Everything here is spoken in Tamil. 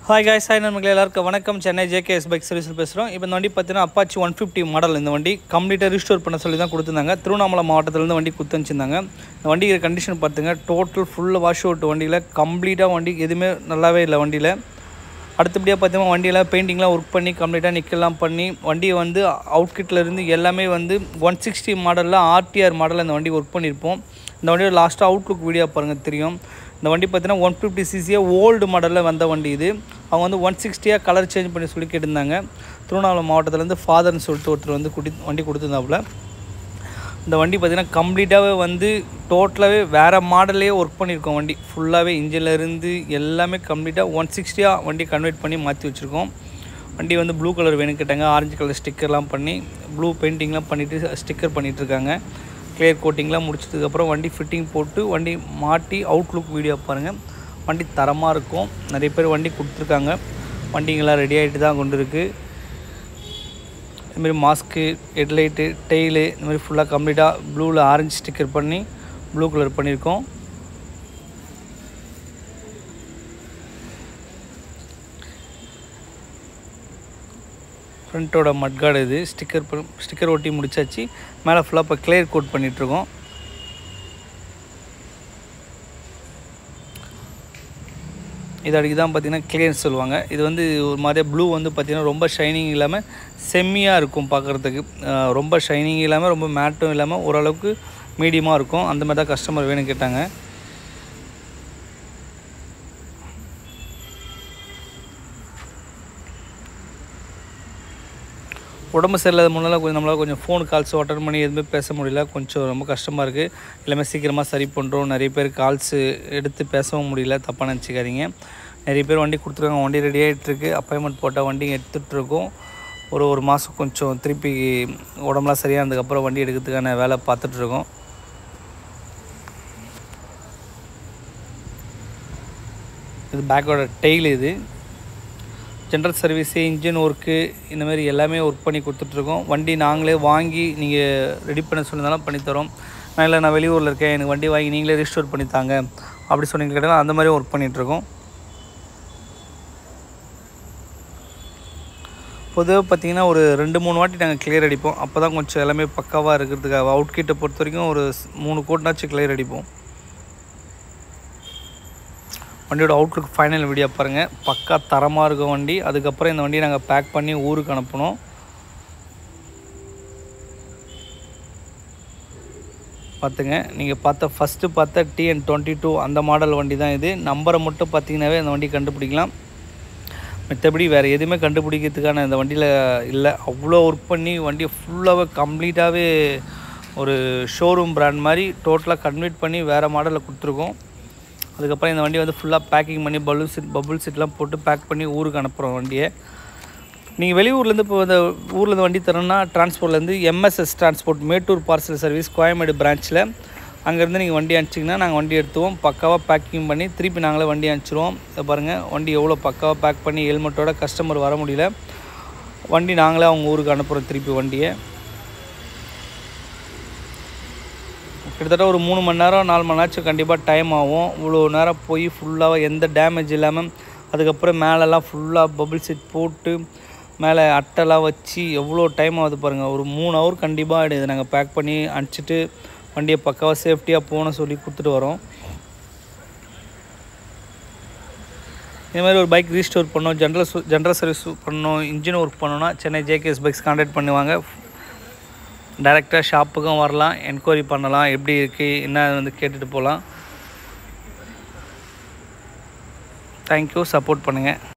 ஹாய் காய்ஸ், ஹாய் நண்பர்களே, எல்லாருக்கும் வணக்கம். சென்னை ஜேகேஎஸ் பைக் சர்வீஸில் பேசுகிறோம். இப்போ இந்த வண்டி பார்த்தீங்கன்னா அப்பாச்சி 150 மாடல். இந்த வண்டி கம்ப்ளீட்டாக ரீஸ்டோர் பண்ண சொல்லி தான் கொடுத்துருந்தாங்க. திருவண்ணாமலை மாவட்டத்திலேருந்து வண்டி கொடுத்துருந்தாங்க. இந்த வண்டிக்கிற கண்டிஷன் பார்த்துங்க, டோட்டல் ஃபுல்லாக வாஷ் அவுட். வண்டியில் கம்ப்ளீட்டாக வண்டி எதுவுமே நல்லாவே இல்லை. வண்டியில் அடுத்தபடியாக பார்த்தீங்கன்னா வண்டியில் பெயிண்டிங்லாம் ஒர்க் பண்ணி கம்ப்ளீட்டாக நிற்கலாம் பண்ணி வண்டியை வந்து அவுட்கிட்லேருந்து எல்லாமே வந்து 160 மாடலில் ஆர்டிஆர் மாடலில் இந்த வண்டி ஒர்க் பண்ணியிருப்போம். இந்த வண்டியோட லாஸ்ட்டாக அவுட்லுக் வீடியோ பாருங்கள் தெரியும். இந்த வண்டி பார்த்தீங்கன்னா 150cc ஓல்டு மாடலில் வந்த வண்டி இது. அவங்க வந்து 160 கலர் சேஞ்ச் பண்ணி சொல்லி கேட்டிருந்தாங்க. திருவண்ணாமலை மாவட்டத்துலேருந்து ஃபாதர்னு சொல்லிட்டு ஒருத்தர் வந்து வண்டி கொடுத்துருந்தாப்புல. இந்த வண்டி பார்த்திங்கன்னா கம்ப்ளீட்டாகவே வந்து டோட்டலாகவே வேறு மாடலே ஒர்க் பண்ணியிருக்கோம். வண்டி ஃபுல்லாகவே இன்ஜின்லேருந்து எல்லாமே கம்ப்ளீட்டாக 160 வண்டி கன்வெர்ட் பண்ணி மாற்றி வச்சுருக்கோம். வண்டி வந்து ப்ளூ கலர் வேணும் கேட்டாங்க. ஆரஞ்சு கலர் ஸ்டிக்கர்லாம் பண்ணி ப்ளூ பெயிண்டிங்லாம் பண்ணிவிட்டு ஸ்டிக்கர் பண்ணிகிட்ருக்காங்க. கிளியர் கோட்டிங்லாம் முடிச்சதுக்கப்புறம் வண்டி ஃபிட்டிங் போட்டு வண்டி மாட்டி அவுட்லுக் வீடியோ பாருங்கள். வண்டி தரமாக இருக்கும். நிறைய பேர் வண்டி கொடுத்துருக்காங்க. வண்டிங்கெல்லாம் ரெடி ஆகிட்டு தான் கொண்டு இருக்குது. இதுமாரி மாஸ்க்கு, ஹெட்லைட்டு, டெய்லு இந்த மாதிரி ஃபுல்லாக கம்ப்ளீட்டாக ப்ளூவில் ஆரஞ்சு ஸ்டிக்கர் பண்ணி ப்ளூ கலர் பண்ணியிருக்கோம். ஃப்ரண்ட்டோட மட்கார்டு இது ஸ்டிக்கர் ஒட்டி முடிச்சாச்சு. மேலே ஃபுல்லாக இப்போ கிளியர் கோட் பண்ணிகிட்ருக்கோம். இது அடிக்கு தான் பார்த்திங்கன்னா கிளியர்ஸ் சொல்லுவாங்க. இது வந்து ஒரு மாதிரியாக ப்ளூ வந்து பார்த்திங்கன்னா ரொம்ப ஷைனிங் இல்லாமல் செம்மியாக இருக்கும் பார்க்குறதுக்கு. ரொம்ப ஷைனிங் இல்லாமல் ரொம்ப மேட்டும் இல்லாமல் ஓரளவுக்கு மீடியமாக இருக்கும். அந்த மாதிரி தான் கஸ்டமர் வேணும் கேட்டாங்க. உடம்பு சரியில்லாத முன்னால் நம்மளால் கொஞ்சம் ஃபோன் கால்ஸ் அட்டன் பண்ணி எதுவுமே பேச முடியல. கொஞ்சம் ரொம்ப கஷ்டமாக இருக்குது. எல்லாமே சீக்கிரமாக சரி பண்ணுறோம். நிறைய பேர் கால்ஸு எடுத்து பேசவும் முடியல, தப்பாக நினச்சிக்காதீங்க. நிறைய பேர் வண்டி கொடுத்துருக்காங்க. வண்டி ரெடி ஆகிட்டுருக்கு. அப்பாயின்மெண்ட் போட்டால் வண்டி எடுத்துகிட்ருக்கோம். ஒரு மாதம் கொஞ்சம் திருப்பி உடம்புலாம் சரியானதுக்கப்புறம் வண்டி எடுக்கிறதுக்கான வேலை பார்த்துட்ருக்கோம். இது பேக்கோட டெய்ல். இது ஜென்ரல் சர்வீஸு, இன்ஜின் ஒர்க்கு இந்தமாரி எல்லாமே ஒர்க் பண்ணி கொடுத்துட்ருக்கோம். வண்டி நாங்களே வாங்கி நீங்கள் ரெடி பண்ண சொன்னதாலும் பண்ணித்தரோம். நான் வெளியூரில் இருக்கேன், எனக்கு வண்டி வாங்கி நீங்களே ரிஸ்டோர் பண்ணித்தாங்க அப்படி சொன்னீங்க கேட்டால் அந்த மாதிரி ஒர்க் பண்ணிகிட்ருக்கோம். பொதுவாக பார்த்திங்கன்னா ஒரு 2-3 வாட்டி நாங்கள் கிளியர் அடிப்போம். அப்போ தான் கொஞ்சம் எல்லாமே பக்காவாக இருக்கிறதுக்காக. அவுட்கிட்டை பொறுத்த வரைக்கும் ஒரு 3 கோட்னாச்சும் கிளியர் அடிப்போம். வண்டியோட அவுட்லுக் ஃபைனல் வீடியோ பாருங்கள். பக்கா தரமாக இருக்கும் வண்டி. அதுக்கப்புறம் இந்த வண்டியை நாங்கள் பேக் பண்ணி ஊருக்கு அனுப்பணும். பார்த்துங்க, நீங்கள் ஃபஸ்ட்டு பார்த்த TN22 அந்த மாடல் வண்டி தான் இது. நம்பரை மட்டும் பார்த்தீங்கன்னாவே அந்த வண்டி கண்டுபிடிக்கலாம். மற்றபடி வேறு எதுவுமே கண்டுபிடிக்கிறதுக்கான இந்த வண்டியில் இல்லை. அவ்வளோ ஒர்க் பண்ணி வண்டியை ஃபுல்லாகவே கம்ப்ளீட்டாகவே ஒரு ஷோரூம் பிராண்ட் மாதிரி டோட்டலாக கன்வெர்ட் பண்ணி வேறு மாடலில் கொடுத்துருக்கோம். அதுக்கப்புறம் இந்த வண்டி வந்து ஃபுல்லாக பேக்கிங் பண்ணி பபுள் சீட்லாம் போட்டு பேக் பண்ணி ஊருக்கு அனுப்புகிறோம் வண்டியை. நீங்கள் வெளியூர்லேருந்து இப்போ இந்த ஊர்லேருந்து வண்டி தரணும்னா டிரான்ஸ்போர்ட்லேருந்து MSS transport Mettur parcel service Koyambedu பிரான்ச்சில் அங்கேருந்து நீங்கள் வண்டி அனுப்பிச்சிங்கன்னா நாங்கள் வண்டி எடுத்துவோம். பக்காவாக பேக்கிங் பண்ணி திருப்பி நாங்களே வண்டி அனுப்பிச்சிடுவோம். இதை பாருங்கள், வண்டி எவ்வளோ பக்காவாக பேக் பண்ணி ஹெல்மெட்டோட கஸ்டமர் வர முடியல. வண்டி நாங்களே அவங்க ஊருக்கு அனுப்புகிறோம் திருப்பி வண்டியை. கிட்டத்தட்ட ஒரு 3 மணி நேரம் 4 மணி நேரம் கண்டிப்பாக டைம் ஆகும். இவ்வளோ நேரம் போய் ஃபுல்லாக எந்த டேமேஜ் இல்லாமல் அதுக்கப்புறம் மேலெல்லாம் ஃபுல்லாக பபுள் சீட் போட்டு மேலே அட்டைலாம் வச்சு எவ்வளோ டைம் ஆகுது பாருங்கள். ஒரு 3 ஹவர் கண்டிப்பாக ஆகிடுது. நாங்கள் பேக் பண்ணி அனுப்பிச்சிட்டு வண்டியை பக்காவாக சேஃப்டியாக போகணும்னு சொல்லி கொடுத்துட்டு வரோம். இதுமாதிரி ஒரு பைக் ரீஸ்டோர் பண்ணோம், ஜென்ரல் சர்வீஸ் பண்ணோம், இன்ஜின் ஒர்க் பண்ணோன்னா சென்னை ஜேகேஎஸ் பைக்ஸ் கான்டாக்ட் பண்ணுவாங்க. டைரெக்டாக ஷாப்புக்கும் வரலாம், என்கொயரி பண்ணலாம், எப்படி இருக்குது என்ன வந்து கேட்டுட்டு போகலாம். தேங்க்யூ, சப்போர்ட் பண்ணுங்கள்.